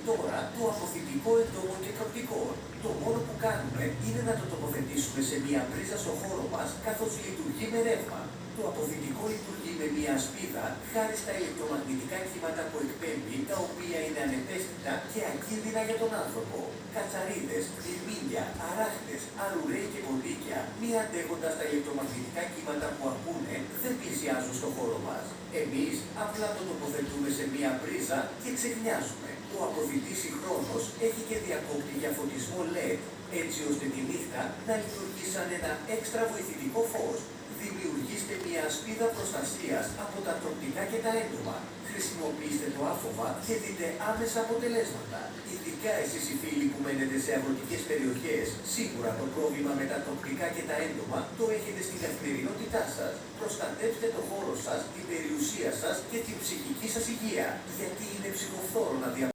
τώρα το αποθητικό εντόμων και καπτικών. Το μόνο που κάνουμε είναι να το τοποθετήσουμε σε μια πρίζα στο χώρο μας, καθώς λειτουργεί με ρεύμα. Το αποθητικό λειτουργεί με μια ασπίδα χάρη στα ηλεκτρομαγνητικά κύματα που εκπέμπει, τα οποία είναι ανεπαίσθητα και ακίνδυνα για τον άνθρωπο. Κατσαρίδες, λιμίνια, αράχνες, αρουραίοι και κοντίκια, μη αντέχοντας τα ηλεκτρομαγνητικά κύματα που ακούνε, δεν πλησιάζουν στο χώρο μας. Εμείς απλά το τοποθετούμε σε μια πρίζα και ξεχνιάζουμε. Ο αποθητής συγχρόνως έχει και διακόπτη για φωτισμό LED, έτσι ώστε τη νύχτα να λειτουργεί σαν ένα έξτρα βοηθητικό φως. Δημιουργήστε μια ασπίδα προστασίας από τα τροκτικά και τα έντομα. Χρησιμοποιήστε το άφοβα και δείτε άμεσα αποτελέσματα. Ειδικά εσείς οι φίλοι που μένετε σε αγροτικές περιοχές, σίγουρα το πρόβλημα με τα τροκτικά και τα έντομα το έχετε στην καθημερινότητά σας. Προστατεύστε το χώρο σας, την περιουσία σας και την ψυχική σας υγεία, γιατί είναι ψυχοφθόρο να